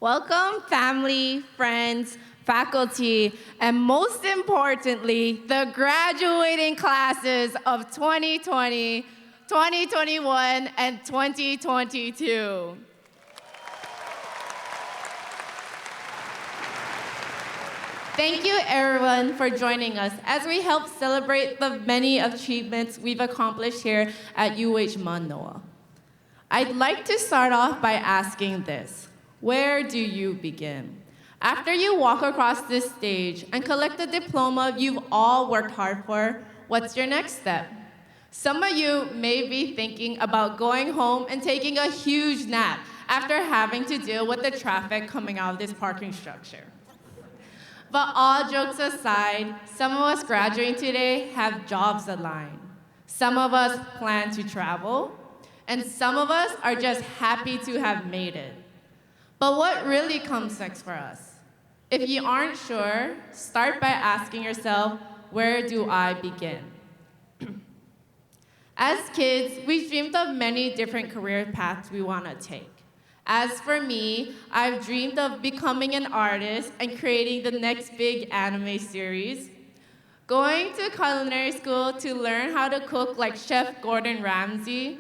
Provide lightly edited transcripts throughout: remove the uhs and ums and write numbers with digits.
Welcome, family, friends, faculty, and most importantly, the graduating classes of 2020, 2021, and 2022. Thank you, everyone, for joining us as we help celebrate the many achievements we've accomplished here at UH Mānoa. I'd like to start off by asking this. Where do you begin? After you walk across this stage and collect the diploma you've all worked hard for, what's your next step? Some of you may be thinking about going home and taking a huge nap after having to deal with the traffic coming out of this parking structure. But all jokes aside, some of us graduating today have jobs aligned. Some of us plan to travel, and some of us are just happy to have made it. But what really comes next for us? If you aren't sure, start by asking yourself, where do I begin? As kids, we dreamed of many different career paths we want to take. As for me, I've dreamed of becoming an artist and creating the next big anime series, going to culinary school to learn how to cook like Chef Gordon Ramsay,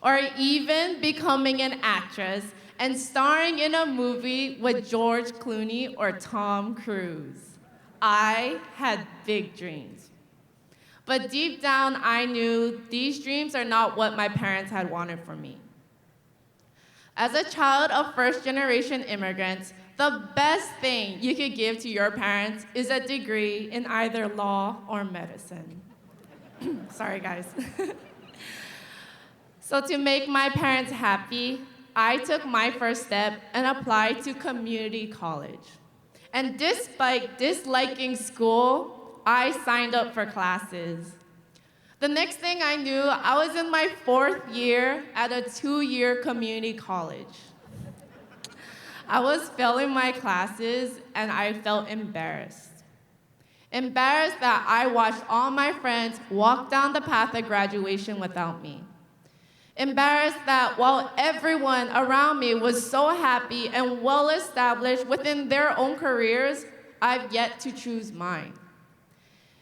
or even becoming an actress and starring in a movie with George Clooney or Tom Cruise. I had big dreams. But deep down, I knew these dreams are not what my parents had wanted for me. As a child of first-generation immigrants, the best thing you could give to your parents is a degree in either law or medicine. Sorry, guys. So to make my parents happy, I took my first step and applied to community college. And despite disliking school, I signed up for classes. The next thing I knew, I was in my 4th year at a 2-year community college. I was failing my classes and I felt embarrassed. Embarrassed that I watched all my friends walk down the path of graduation without me. Embarrassed that while everyone around me was so happy and well established within their own careers, I've yet to choose mine.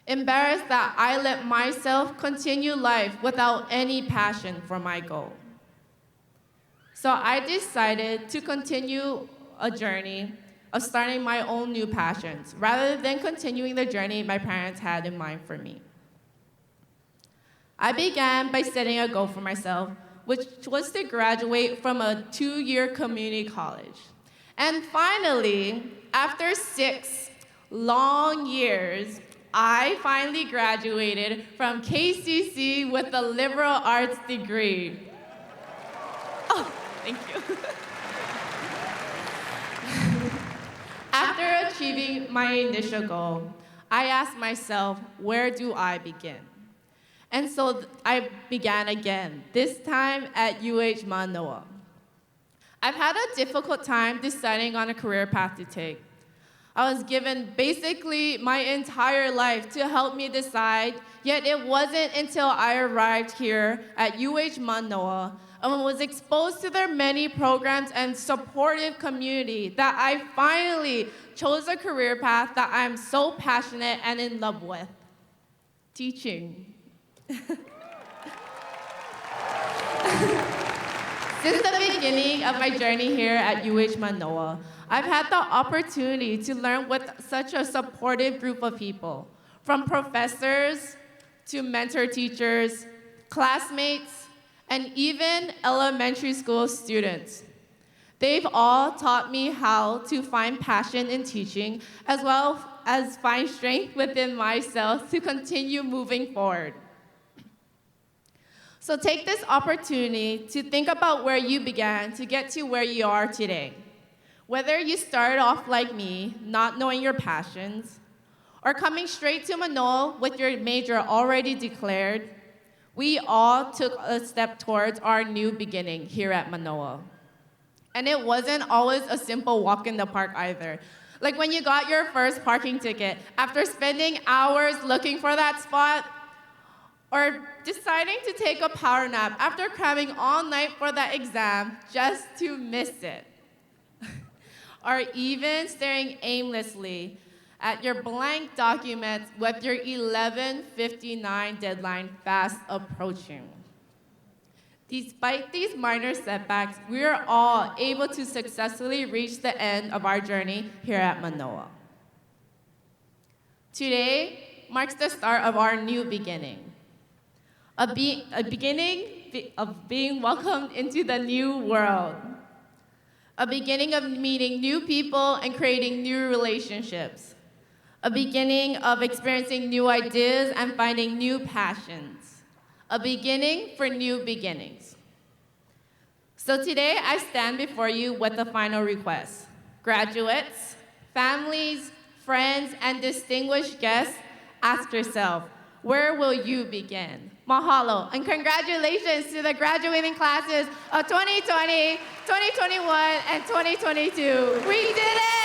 Embarrassed that I let myself continue life without any passion for my goal. So I decided to continue a journey of starting my own new passions, rather than continuing the journey my parents had in mind for me. I began by setting a goal for myself, which was to graduate from a 2-year community college. And finally, after 6 long years, I finally graduated from KCC with a liberal arts degree. Oh, thank you. After achieving my initial goal, I asked myself, where do I begin? And so I began again, this time at UH Mānoa. I've had a difficult time deciding on a career path to take. I was given basically my entire life to help me decide, yet it wasn't until I arrived here at UH Mānoa and was exposed to their many programs and supportive community that I finally chose a career path that I'm so passionate and in love with, teaching. Since the beginning of my journey here at UH Mānoa, I've had the opportunity to learn with such a supportive group of people, from professors to mentor teachers, classmates, and even elementary school students. They've all taught me how to find passion in teaching, as well as find strength within myself to continue moving forward. So take this opportunity to think about where you began to get to where you are today. Whether you started off like me, not knowing your passions, or coming straight to Manoa with your major already declared, we all took a step towards our new beginning here at Manoa. And it wasn't always a simple walk in the park either. Like when you got your first parking ticket, after spending hours looking for that spot, or deciding to take a power nap after cramming all night for that exam just to miss it. or even staring aimlessly at your blank documents with your 11:59 deadline fast approaching. Despite these minor setbacks, we are all able to successfully reach the end of our journey here at Manoa. Today marks the start of our new beginning, a beginning of being welcomed into the new world, a beginning of meeting new people and creating new relationships, a beginning of experiencing new ideas and finding new passions, a beginning for new beginnings. So today I stand before you with a final request. Graduates, families, friends, and distinguished guests, ask yourself, where will you begin? Mahalo, and congratulations to the graduating classes of 2020, 2021, and 2022. We did it!